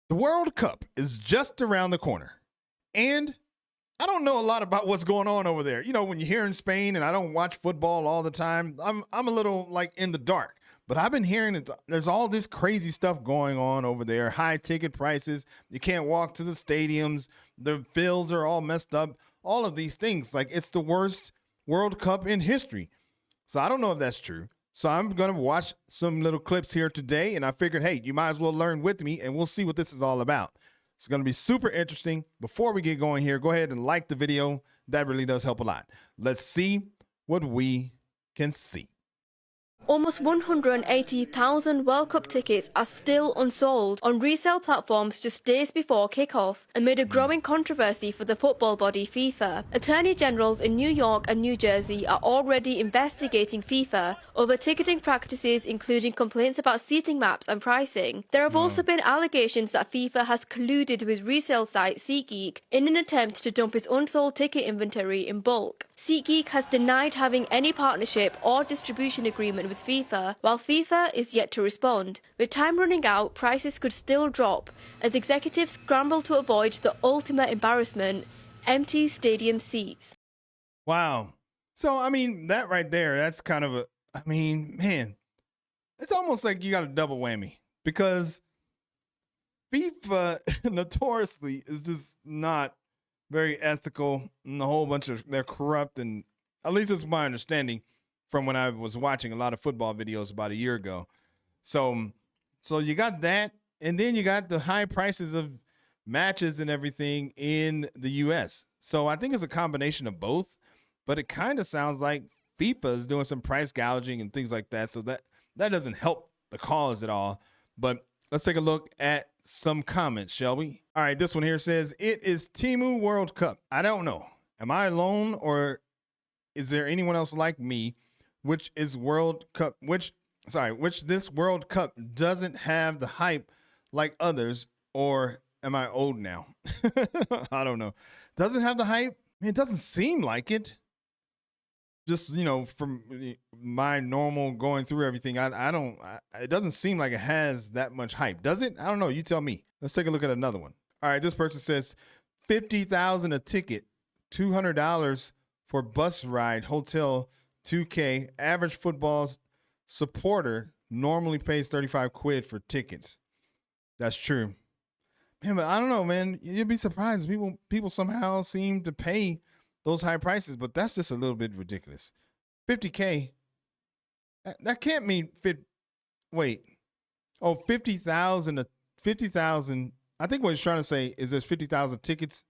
The World Cup is just around the corner. And I don't know a lot about what's going on over there. You know, when you're here in Spain and I don't watch football all the time, I'm a little like in the dark. But I've been hearing that there's all this crazy stuff going on over there. High ticket prices. You can't walk to the stadiums. The fields are all messed up. All of these things. Like it's the worst World Cup in history. So I don't know if that's true. So I'm going to watch some little clips here today. And I figured, hey, you might as well learn with me and we'll see what this is all about. It's going to be super interesting. Before we get going here, go ahead and like the video. That really does help a lot. Let's see what we can see. Almost 180,000 World Cup tickets are still unsold on resale platforms just days before kickoff, amid a growing controversy for the football body FIFA. Attorney generals in New York and New Jersey are already investigating FIFA over ticketing practices, including complaints about seating maps and pricing. There have also been allegations that FIFA has colluded with resale site SeatGeek in an attempt to dump its unsold ticket inventory in bulk. SeatGeek has denied having any partnership or distribution agreement with FIFA, while FIFA is yet to respond. With time running out, prices could still drop as executives scramble to avoid the ultimate embarrassment: empty stadium seats. Wow. So, I mean, that right there, that's kind of man, it's almost like you got a double whammy because FIFA notoriously is just not very ethical and a whole bunch of, they're corrupt. And at least it's my understanding from when I was watching a lot of football videos about a year ago. So you got that. And then you got the high prices of matches and everything in the US. So I think it's a combination of both, but it kind of sounds like FIFA is doing some price gouging and things like that. So that doesn't help the cause at all. But let's take a look at some comments, shall we? All right, this one here says, it is Temu World Cup. I don't know. Am I alone or is there anyone else like me, which this World Cup doesn't have the hype like others, or am I old now? I don't know. Doesn't have the hype? It doesn't seem like it. Just, you know, from my normal going through everything, it doesn't seem like it has that much hype. Does it? I don't know. You tell me. Let's take a look at another one. All right. This person says $50,000 a ticket, $200 for bus ride, hotel, $2K. Average football supporter normally pays 35 quid for tickets. That's true. Man, but I don't know, man. You'd be surprised. People somehow seem to pay those high prices, but that's just a little bit ridiculous. 50K. That can't mean wait. Oh, 50,000. 50,000. I think what he's trying to say is there's 50,000 tickets,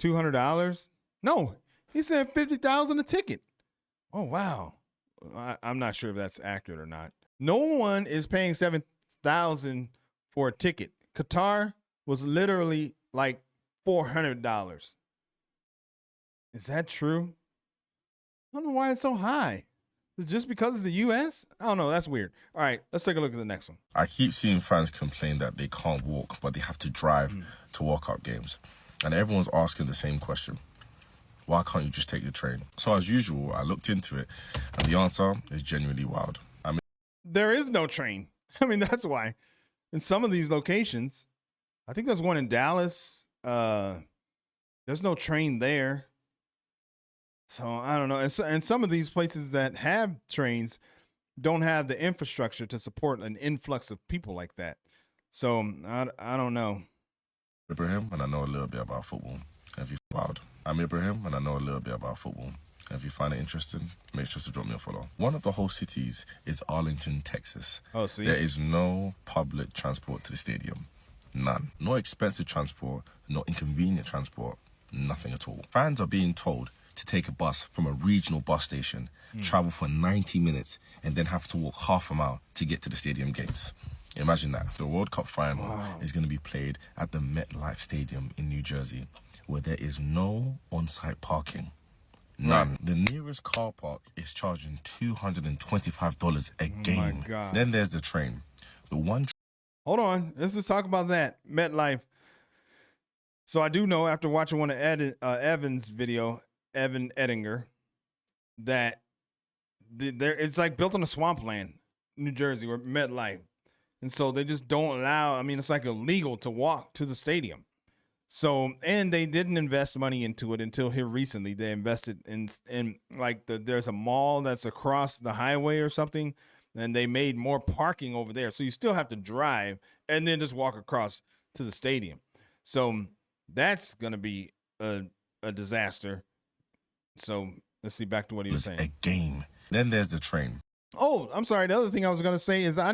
$200. No, he said 50,000 a ticket. Oh, wow. I'm not sure if that's accurate or not. No one is paying 7,000 for a ticket. Qatar was literally like $400. Is that true? I don't know why it's so high. Is it just because it's the U.S.? I don't know. That's weird. All right, let's take a look at the next one. I keep seeing fans complain that they can't walk, but they have to drive to World Cup games. And everyone's asking the same question. Why can't you just take the train? So as usual, I looked into it, and the answer is genuinely wild. There is no train. I mean, that's why. In some of these locations, I think there's one in Dallas. There's no train there. So I don't know. And some of these places that have trains don't have the infrastructure to support an influx of people like that. So I don't know. Ibrahim, and I know a little bit about football. I'm Ibrahim, and I know a little bit about football. If you find it interesting, make sure to drop me a follow. One of the host cities is Arlington, Texas. Oh, see? There is no public transport to the stadium. None. No expensive transport, no inconvenient transport, nothing at all. Fans are being told to take a bus from a regional bus station, travel for 90 minutes, and then have to walk half a mile to get to the stadium gates. Imagine that. The World Cup final is going to be played at the MetLife Stadium in New Jersey, where there is no on-site parking. None. Right. The nearest car park is charging $225 a game. My God. Then there's the train. Hold on. Let's just talk about that. MetLife. So I do know after watching one of Evan's video, Evan Ettinger, that it's like built on a swampland, New Jersey, or MetLife. And so they just don't allow, I mean, it's like illegal to walk to the stadium. So, and they didn't invest money into it until here recently. They invested in like there's a mall that's across the highway or something, and they made more parking over there. So you still have to drive and then just walk across to the stadium. So that's going to be a disaster. So let's see, back to what he was saying. A game. Then there's the train. Oh, I'm sorry. The other thing I was going to say is I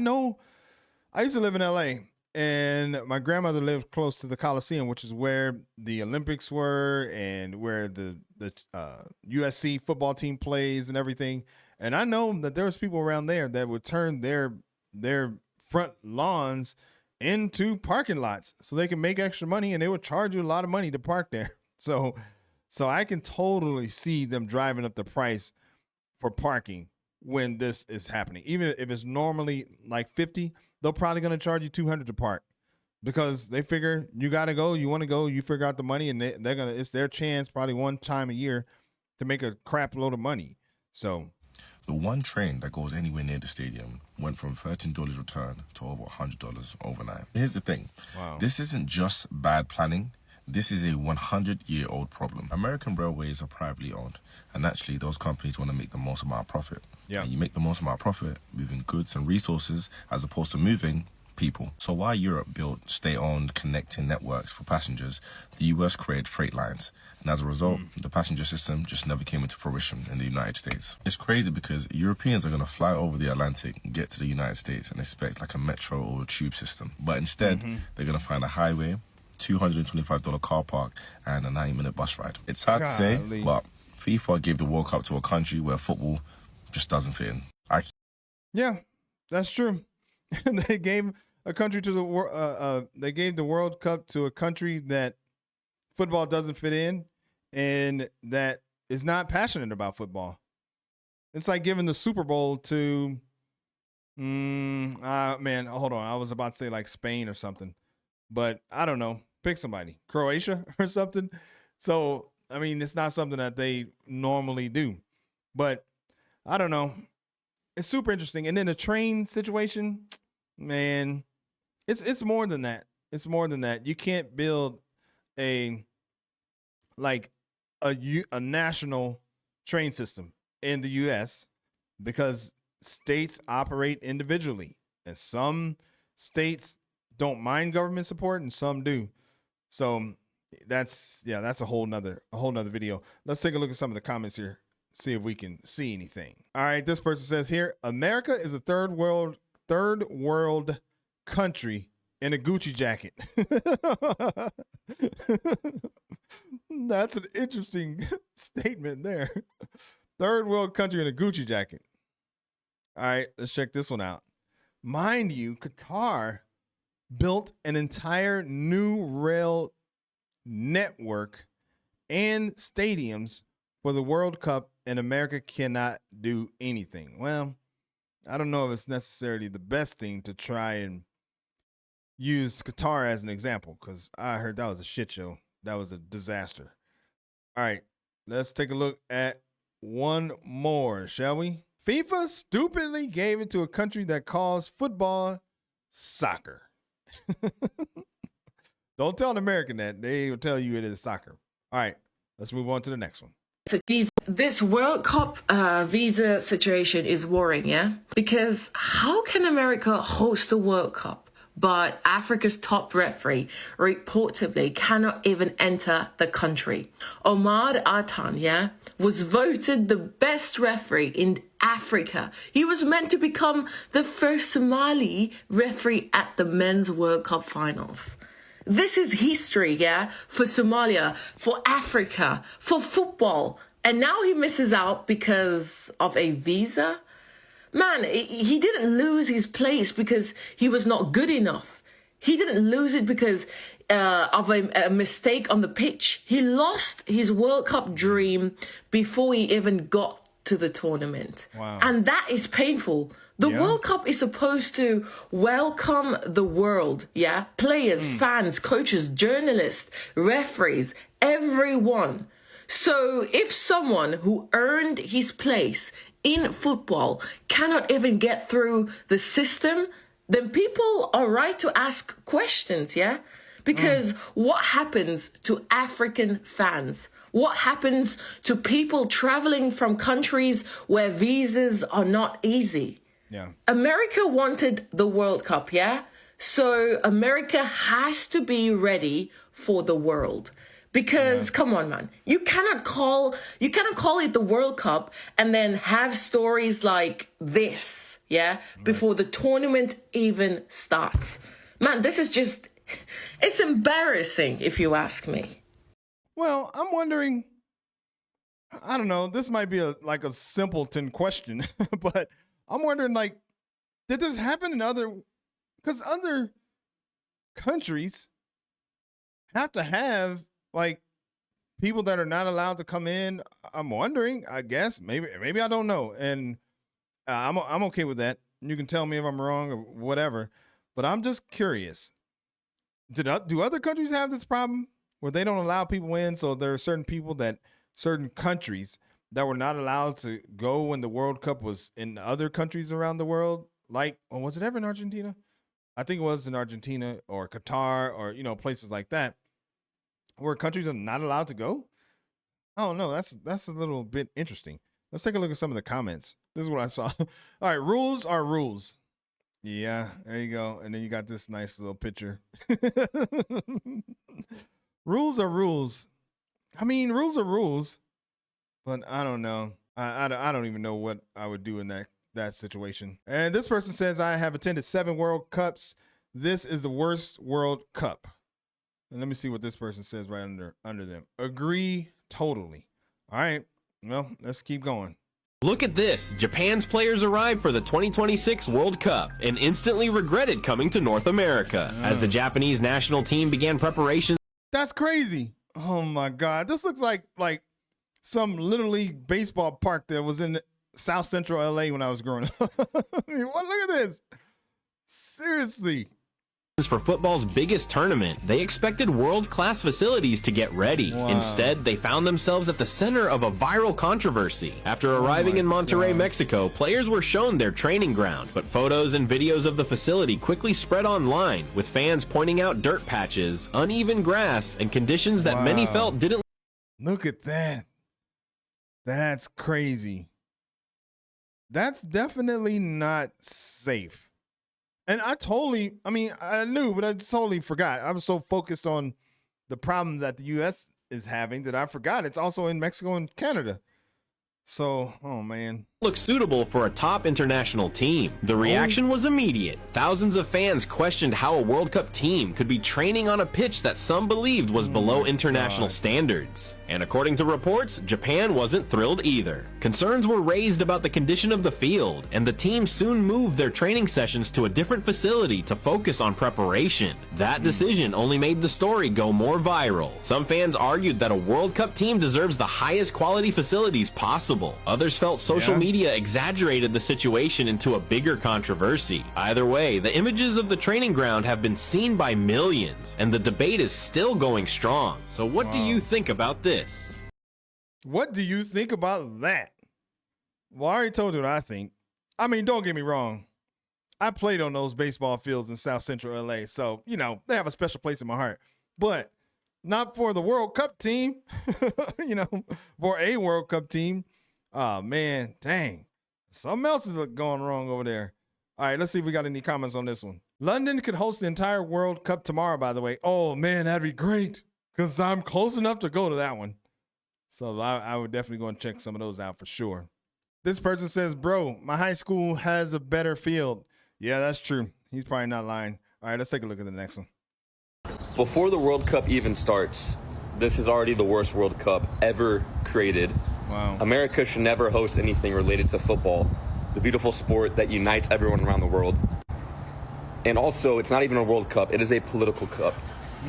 used to live in LA, and my grandmother lived close to the Coliseum, which is where the Olympics were and where the USC football team plays and everything. And I know that there was people around there that would turn their front lawns into parking lots so they can make extra money, and they would charge you a lot of money to park there. So I can totally see them driving up the price for parking when this is happening. Even if it's normally like 50, they're probably going to charge you 200 to park because they figure you got to go, you want to go, you figure out the money, and it's their chance probably one time a year to make a crap load of money. So the one train that goes anywhere near the stadium went from $13 return to over $100 overnight. Here's the thing. Wow. This isn't just bad planning. This is a 100-year-old problem. American railways are privately owned, and actually those companies want to make the most amount of profit. Yeah. And you make the most amount of profit moving goods and resources as opposed to moving people. So while Europe built state-owned connecting networks for passengers, the US created freight lines. And as a result, the passenger system just never came into fruition in the United States. It's crazy because Europeans are going to fly over the Atlantic, get to the United States, and expect like a metro or a tube system. But instead, they're going to find a highway, $225 car park, and a 90-minute bus ride. It's hard to say, but FIFA gave the World Cup to a country where football just doesn't fit in. Yeah, that's true. They gave a country to they gave the World Cup to a country that football doesn't fit in and that is not passionate about football. It's like giving the Super Bowl to man, hold on. I was about to say like Spain or something, but I don't know. Pick somebody, Croatia or something. So, I mean, it's not something that they normally do, but I don't know. It's super interesting. And then the train situation, man, it's more than that. It's more than that. You can't build a national train system in the US because states operate individually. And some states don't mind government support and some do. So that's a whole nother video. Let's take a look at some of the comments here. See if we can see anything. All right, this person says here, America is a third world country in a Gucci jacket. That's an interesting statement there. Third world country in a Gucci jacket. All right, let's check this one out. Mind you, Qatar built an entire new rail network and stadiums for the World Cup, and America cannot do anything. Well, I don't know if it's necessarily the best thing to try and use Qatar as an example, because I heard that was a shit show. That was a disaster. All right, let's take a look at one more, shall we? FIFA stupidly gave it to a country that calls football soccer. Don't tell an American that. They will tell you it is soccer. All right, let's move on to the next one. This World Cup visa situation is worrying, yeah? Because how can America host the World Cup, but Africa's top referee reportedly cannot even enter the country? Omar Atan, yeah, was voted the best referee in Africa. He was meant to become the first Somali referee at the Men's World Cup finals. This is history, yeah, for Somalia, for Africa, for football. And now he misses out because of a visa? Man, he didn't lose his place because he was not good enough. He didn't lose it because of a mistake on the pitch. He lost his World Cup dream before he even got to the tournament. Wow. And that is painful. The World Cup is supposed to welcome the world, yeah? Players, fans, coaches, journalists, referees, everyone. So if someone who earned his place in football cannot even get through the system, then people are right to ask questions, yeah? Because what happens to African fans? What happens to people traveling from countries where visas are not easy? Yeah. America wanted the World Cup, yeah? So America has to be ready for the world. Because come on, man, you cannot call it the World Cup and then have stories like this, yeah, before the tournament even starts. Man, this is just, it's embarrassing if you ask me. Well, I'm wondering, I don't know, this might be a simpleton question, but I'm wondering, like, did this happen in because other countries have to have, like, people that are not allowed to come in. I'm wondering, I guess, maybe I don't know. And I'm okay with that. You can tell me if I'm wrong or whatever, but I'm just curious. Do other countries have this problem where they don't allow people in? So there are certain countries that were not allowed to go when the World Cup was in other countries around the world. Like, was it ever in Argentina? I think it was in Argentina or Qatar or, places like that where countries are not allowed to go. I don't know. That's a little bit interesting. Let's take a look at some of the comments. This is what I saw. All right. Rules are rules. Yeah, there you go. And then you got this nice little picture. Rules are rules. I mean, rules are rules, but I don't know. I don't even know what I would do in that situation. And this person says, I have attended 7 World Cups. This is the worst World Cup. And let me see what this person says right under them. Agree totally. All right. Well, let's keep going. Look at this. Japan's players arrived for the 2026 World Cup and instantly regretted coming to North America as the Japanese national team began preparations. That's crazy. Oh my God. This looks like some Little League baseball park that was in South Central LA when I was growing up. I mean, look at this. Seriously. For football's biggest tournament, they expected world-class facilities to get ready. Wow. Instead, they found themselves at the center of a viral controversy. After arriving in Monterrey, Mexico, players were shown their training ground, but photos and videos of the facility quickly spread online, with fans pointing out dirt patches, uneven grass, and conditions that many felt didn't. Look at that. That's crazy. That's definitely not safe. And I knew, but I totally forgot. I was so focused on the problems that the U.S. is having that I forgot it's also in Mexico and Canada. So, oh man. Look suitable for a top international team. The reaction was immediate. Thousands of fans questioned how a World Cup team could be training on a pitch that some believed was below international standards. And according to reports, Japan wasn't thrilled either. Concerns were raised about the condition of the field, and the team soon moved their training sessions to a different facility to focus on preparation. That decision only made the story go more viral. Some fans argued that a World Cup team deserves the highest quality facilities possible. Others felt social media exaggerated the situation into a bigger controversy. Either way, the images of the training ground have been seen by millions, and the debate is still going strong. So what do you think about this? What do you think about that? Well, I already told you what I think. I mean, don't get me wrong. I played on those baseball fields in South Central LA, so, they have a special place in my heart. But not for the World Cup team, for a World Cup team. Oh, man, dang. Something else is going wrong over there. All right, let's see if we got any comments on this one. London could host the entire World Cup tomorrow, by the way. Oh, man, that'd be great because I'm close enough to go to that one. So I would definitely go and check some of those out for sure. This person says, bro, my high school has a better field. Yeah, that's true. He's probably not lying. All right, let's take a look at the next one. Before the World Cup even starts, this is already the worst World Cup ever created. Wow. America should never host anything related to football, the beautiful sport that unites everyone around the world. And also, it's not even a World Cup, it is a political cup.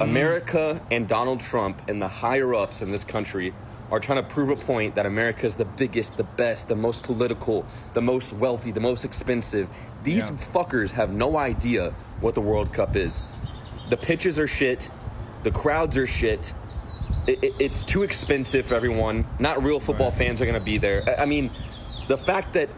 America and Donald Trump and the higher-ups in this country are trying to prove a point that America is the biggest, the best, the most political, the most wealthy, the most expensive. These fuckers have no idea what the World Cup is. The pitches are shit, the crowds are shit, it's too expensive for everyone. Not real football fans are going to be there. I mean, the fact that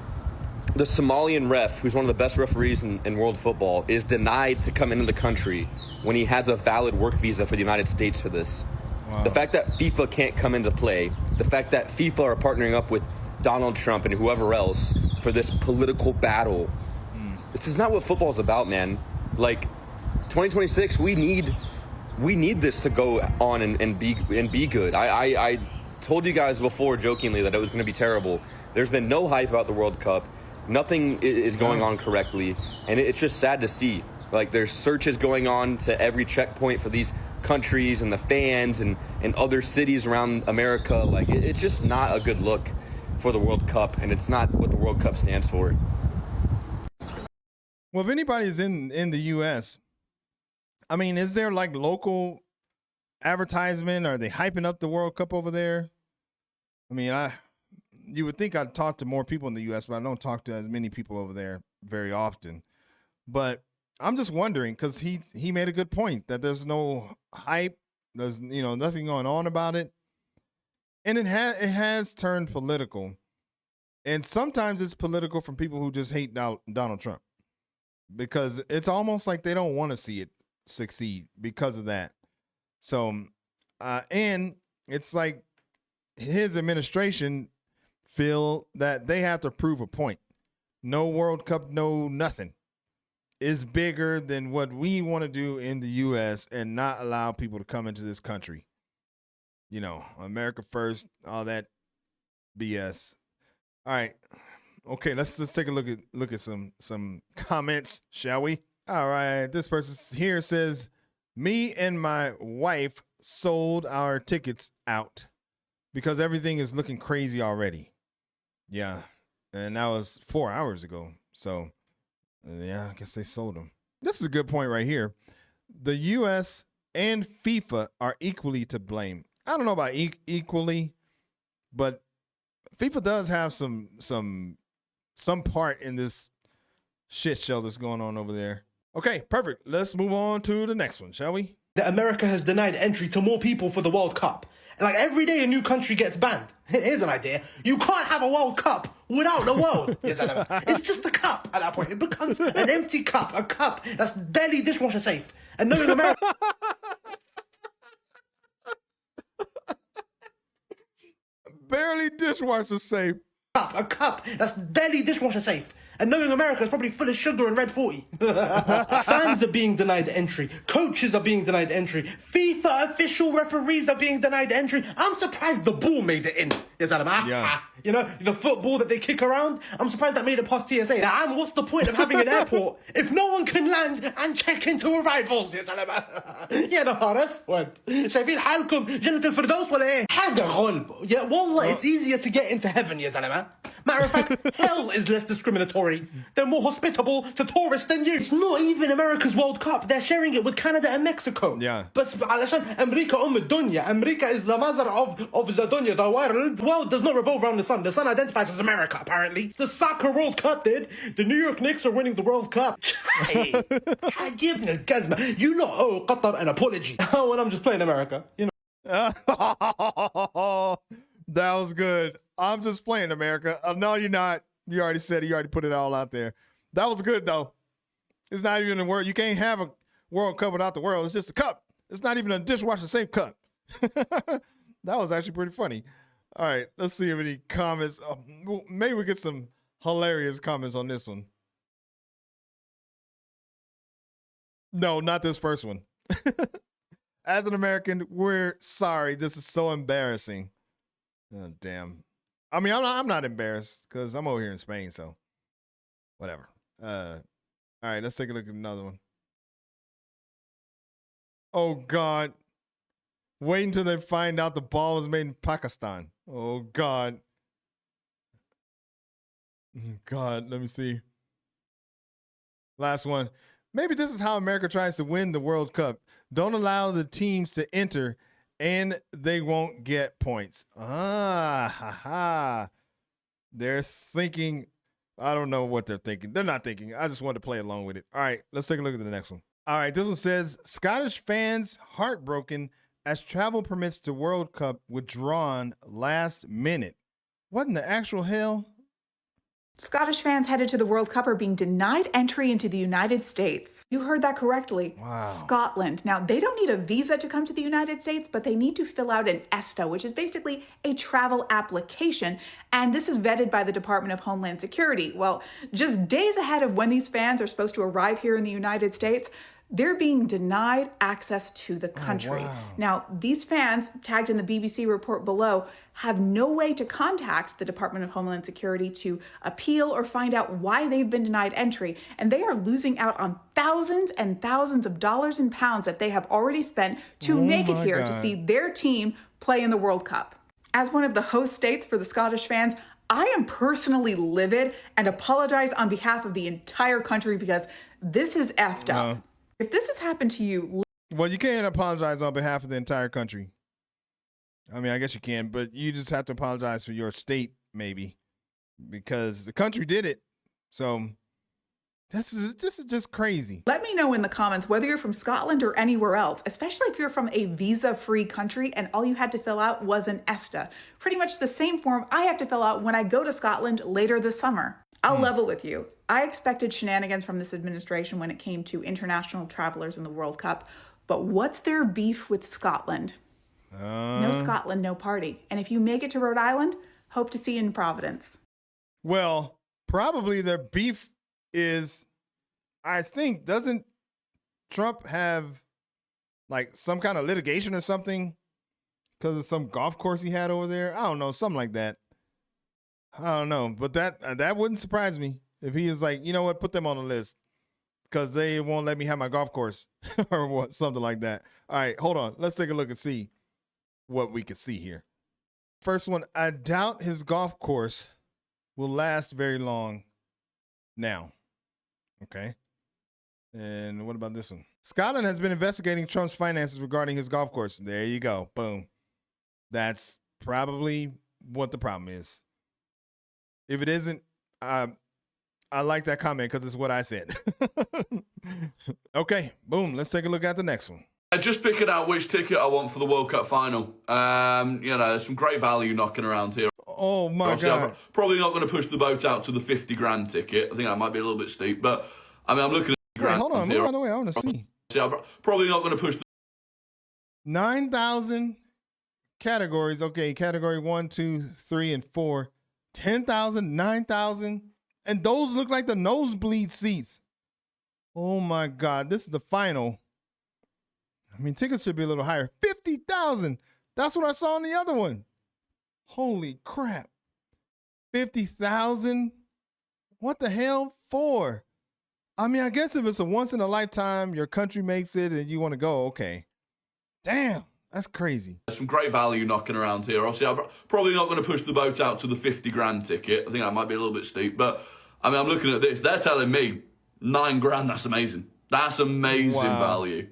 the Somalian ref, who's one of the best referees in world football, is denied to come into the country when he has a valid work visa for the United States for this. Wow. The fact that FIFA can't come into play, the fact that FIFA are partnering up with Donald Trump and whoever else for this political battle. This is not what football's about, man. Like, 2026, we need this to go on and be good. I told you guys before jokingly that it was going to be terrible. There's been no hype about the World Cup. Nothing is going on correctly, and it's just sad to see. Like, there's searches going on to every checkpoint for these countries and the fans and other cities around America. Like, it's just not a good look for the World Cup, and it's not what the World Cup stands for. Well, if anybody's in the U.S., I mean, is there like local advertisement? Are they hyping up the World Cup over there? I mean, you would think I'd talk to more people in the U.S., but I don't talk to as many people over there very often. But I'm just wondering, because he made a good point that there's no hype, there's nothing going on about it, and it has turned political, and sometimes it's political from people who just hate Donald Trump, because it's almost like they don't want to see it succeed because of that. So, and it's like his administration feel that they have to prove a point. No World Cup, no nothing is bigger than what we want to do in the U.S. and not allow people to come into this country. America first, all that BS. All right. Okay, let's take a look at some comments, shall we? All right, this person here says, me and my wife sold our tickets out because everything is looking crazy already. Yeah, and that was 4 hours ago. So, yeah, I guess they sold them. This is a good point right here. The U.S. and FIFA are equally to blame. I don't know about equally, but FIFA does have some part in this shit show that's going on over there. Okay, perfect. Let's move on to the next one, shall we? That America has denied entry to more people for the World Cup. And like every day a new country gets banned. Here's an idea. You can't have a World Cup without the world. Yes, I know. It's just a cup at that point. It becomes an empty cup, a cup that's barely dishwasher safe. And knowing America... Barely dishwasher safe. A cup that's barely dishwasher safe. And knowing America is probably full of sugar and red 40. Fans are being denied entry. Coaches are being denied entry. FIFA official referees are being denied entry. I'm surprised the ball made it in. Yes, Adam. Yeah. The football that they kick around. I'm surprised that made it past TSA. Now, what's the point of having an airport if no one can land and check into arrivals? Yes, Adam. يا نهار اسود. شايفين حالكم جنة الفردوس ولا ايه؟ حاجة غلب. Yeah, wallah, it's easier to get into heaven, يا زلمة. Matter of fact, hell is less discriminatory. They're more hospitable to tourists than you. It's not even America's World Cup. They're sharing it with Canada and Mexico. Yeah. But علشان أمريكا الدنيا. America is the mother of the dunya, the world. The world does not revolve around the sun. The sun identifies as America, apparently. The soccer World Cup did. The New York Knicks are winning the World Cup. Hey, عجبني الكزمة. You not owe Qatar an apology. When I'm just playing America, That was good. I'm just playing America. No, you're not. You already said it. You already put it all out there. That was good, though. It's not even a word. You can't have a World Cup without the world. It's just a cup. It's not even a dishwasher safe cup. That was actually pretty funny. All right, let's see if any comments. Maybe we get some hilarious comments on this one. No, not this first one. As an American, we're sorry. This is so embarrassing. Oh, damn. I mean, I'm not embarrassed because I'm over here in Spain, so whatever. All right, let's take a look at another one. Oh, God. Wait until they find out the ball was made in Pakistan. Oh, God. God, let me see. Last one. Maybe this is how America tries to win the World Cup. Don't allow the teams to enter and they won't get points. They're thinking, I don't know what they're thinking. They're not thinking. I just wanted to play along with it. All right, let's take a look at the next one. All right, this one says, Scottish fans heartbroken as travel permits to World Cup withdrawn last minute. What in the actual hell? Scottish fans headed to the World Cup are being denied entry into the United States. You heard that correctly. Wow. Scotland. Now, they don't need a visa to come to the United States, but they need to fill out an ESTA, which is basically a travel application. And this is vetted by the Department of Homeland Security. Well, just days ahead of when these fans are supposed to arrive here in the United States, they're being denied access to the country. wow. Now, these fans, tagged in the BBC report below, have no way to contact the Department of Homeland Security to appeal or find out why they've been denied entry. And they are losing out on thousands and thousands of dollars and pounds that they have already spent to make it here to see their team play in the World Cup. As one of the host states for the Scottish fans, I am personally livid and apologize on behalf of the entire country because this is effed up. If this has happened to you, Well, you can't apologize on behalf of the entire country. I mean, I guess you can, but you just have to apologize for your state, maybe, because the country did it. So this is just crazy. let me know in the comments whether you're from Scotland or anywhere else, especially if you're from a visa-free country and all you had to fill out was an ESTA. Pretty much the same form I have to fill out when I go to Scotland later this summer. I'll level with you. I expected shenanigans from this administration when it came to international travelers in the World Cup, but what's their beef with Scotland? No Scotland, no party. And if you make it to Rhode Island, hope to see you in Providence. Well, probably their beef is, I think, doesn't Trump have like some kind of litigation or something because of some golf course he had over there? I don't know, something like that. I don't know, but that wouldn't surprise me if he is like, you know what, put them on the list because they won't let me have my golf course or what, something like that. All right, hold on. Let's take a look and see what we can see here. First one, I doubt his golf course will last very long now. Okay. And what about this one? Scotland has been investigating Trump's finances regarding his golf course. There you go. Boom. That's probably what the problem is. If it isn't, I like that comment because it's what I said. Okay, boom. Let's take a look at the next one. Just picking out which ticket I want for the World Cup final. You know, there's some great value knocking around here. Oh my Obviously, God. I'm probably not going to push the boat out to the 50 grand ticket. I think that might be a little bit steep, but I mean, I'm looking at Wait, hold on. here. Move out of the way. I want to see. I'm probably not going to push the 9,000 categories. Okay, category 1, 2, 3, and 4. 10,000, 9,000. And those look like the nosebleed seats. Oh my God. This is the final. I mean, tickets should be a little higher. 50,000. That's what I saw in the other one. Holy crap. 50,000? What the hell for? I mean, I guess if it's a once in a lifetime, your country makes it and you want to go, okay. Damn, that's crazy. There's some great value knocking around here. Obviously, I'm probably not going to push the boat out to the 50 grand ticket. I think that might be a little bit steep, but I mean, I'm looking at this. They're telling me 9 grand. That's amazing. That's amazing value.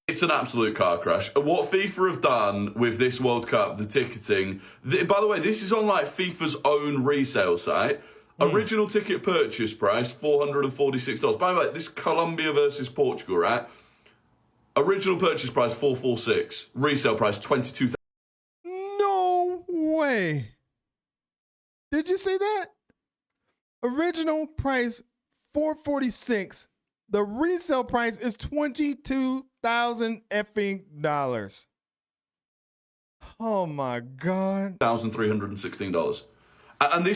It's an absolute car crash. What FIFA have done with this World Cup, the ticketing, by the way, this is on like FIFA's own resale site. Original ticket purchase price, $446. By the way, this Colombia versus Portugal, right? Original purchase price, $446. Resale price, $22,000. No way. Did you see that? Original price, $446. The resale price is $22,000 effing dollars. Oh my God. $1,316. And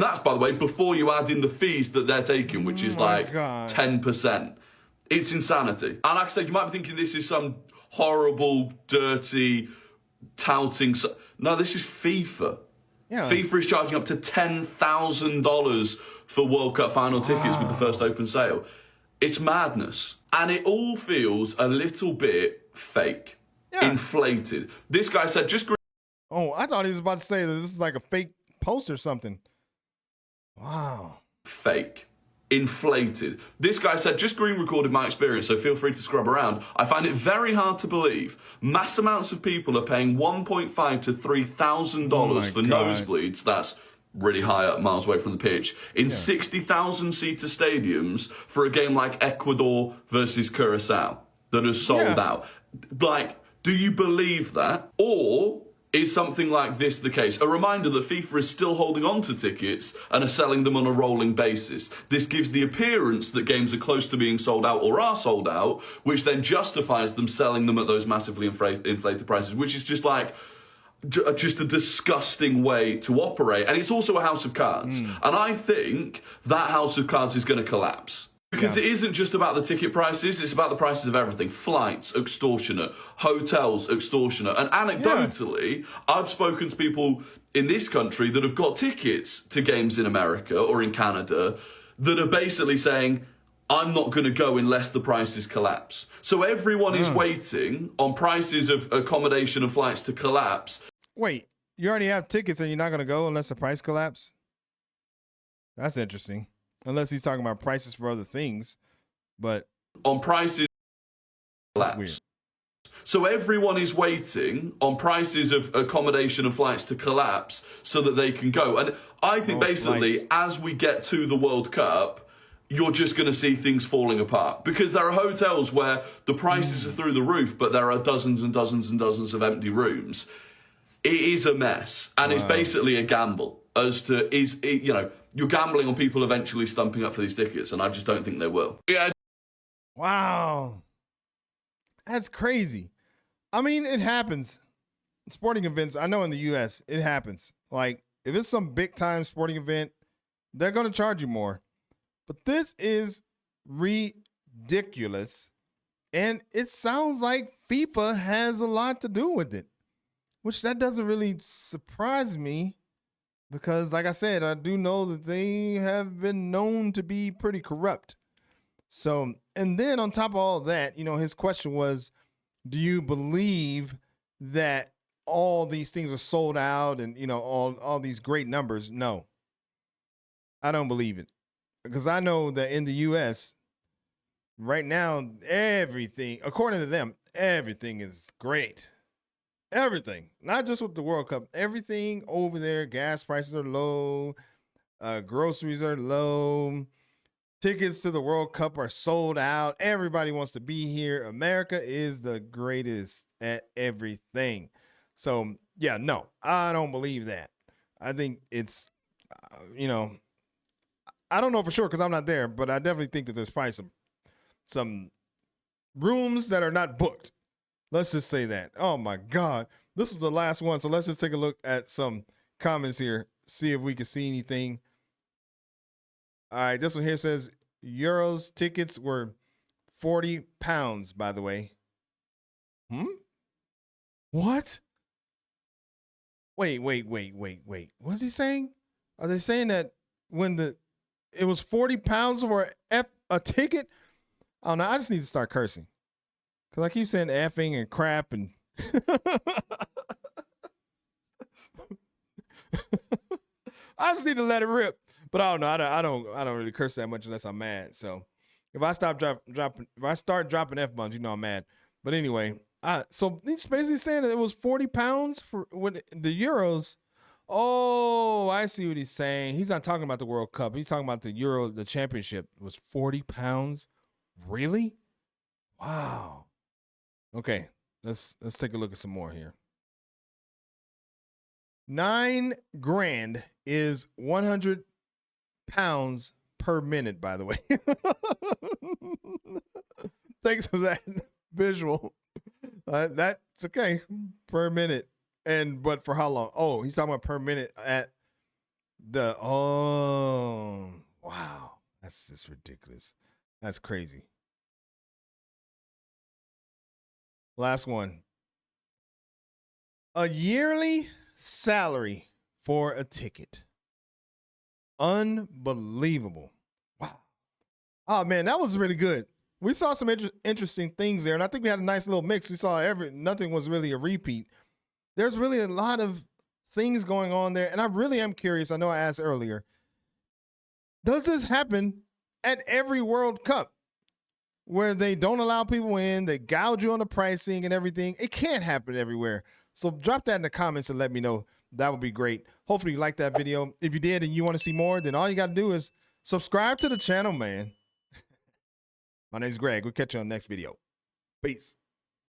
that's, by the way, before you add in the fees that they're taking, which is like 10%. It's insanity. And like I said, you might be thinking this is some horrible, dirty, touting. No, this is FIFA. Yeah. FIFA is charging up to $10,000 for World Cup final tickets with the first open sale. It's madness. And it all feels a little bit fake. Inflated. This guy said, just... Oh, I thought he was about to say that this is like a fake post or something. Wow. Fake. Inflated. This guy said, just screen recorded my experience, so feel free to scrub around. I find it very hard to believe. Mass amounts of people are paying $1,500 to $3,000 for nosebleeds. That's really high up, miles away from the pitch, in 60,000-seater stadiums for a game like Ecuador versus Curacao that is sold out. Like, do you believe that? Or Is something like this the case? A reminder that FIFA is still holding on to tickets and are selling them on a rolling basis. This gives the appearance that games are close to being sold out or are sold out, which then justifies them selling them at those massively inflated prices, which is just like just a disgusting way to operate. And it's also a house of cards. And I think that house of cards is going to collapse. Because it isn't just about the ticket prices, it's about the prices of everything. Flights, extortionate. Hotels, extortionate. And anecdotally, I've spoken to people in this country that have got tickets to games in America or in Canada that are basically saying, I'm not going to go unless the prices collapse. So everyone is waiting on prices of accommodation and flights to collapse. Wait, you already have tickets and you're not going to go unless the price collapse? That's interesting. Unless he's talking about prices for other things, but on prices that's weird. So everyone is waiting on prices of accommodation and flights to collapse so that they can go. And I think basically as we get to the World Cup, you're just going to see things falling apart because there are hotels where the prices are through the roof, but there are dozens and dozens and dozens of empty rooms. It is a mess, and it's basically a gamble as to you're gambling on people eventually stumping up for these tickets, and I just don't think they will. Yeah. Wow. That's crazy. I mean, it happens. Sporting events, I know in the US, it happens. Like, if it's some big time sporting event, they're going to charge you more. But this is ridiculous. And it sounds like FIFA has a lot to do with it, which that doesn't really surprise me. Because, like I said, I do know that they have been known to be pretty corrupt. So, and then on top of all that, his question was, do you believe that all these things are sold out and, all these great numbers? No, I don't believe it. Because I know that in the U.S., right now, everything, according to them, everything is great. Everything, not just with the World Cup, everything over there, gas prices are low, groceries are low, tickets to the World Cup are sold out. Everybody wants to be here. America is the greatest at everything. So, yeah, no, I don't believe that. I think it's, I don't know for sure because I'm not there, but I definitely think that there's probably some rooms that are not booked. Let's just say that. Oh, my God. This was the last one. So let's just take a look at some comments here. See if we can see anything. All right. This one here says Euros tickets were £40, by the way. What? Wait. What's he saying? Are they saying that when it was £40 for a ticket? I don't know. I just need to start cursing. Because I keep saying effing and crap and I just need to let it rip. But I don't know. I don't really curse that much unless I'm mad. So if I start dropping F-bombs, I'm mad. But anyway, so he's basically saying that it was £40 for with the Euros. Oh, I see what he's saying. He's not talking about the World Cup. He's talking about the Euro, the championship. It was £40. Really? Wow. Okay, let's take a look at some more here. $9,000 is 100 pounds per minute, by the way. Thanks for that visual. That's okay per minute. But for how long? Oh, he's talking about per minute at the. Oh, wow, that's just ridiculous. That's crazy. Last one. A yearly salary for a ticket. Unbelievable. Wow. Oh, man, that was really good. We saw some interesting things there, and I think we had a nice little mix. We saw nothing was really a repeat. There's really a lot of things going on there, and I really am curious. I know I asked earlier. Does this happen at every World Cup? Where they don't allow people in, they gouge you on the pricing and everything. It can't happen everywhere. So drop that in the comments and let me know. That would be great. Hopefully you liked that video. If you did and you want to see more, then all you got to do is subscribe to the channel, man. My name's Greg. We'll catch you on the next video. Peace.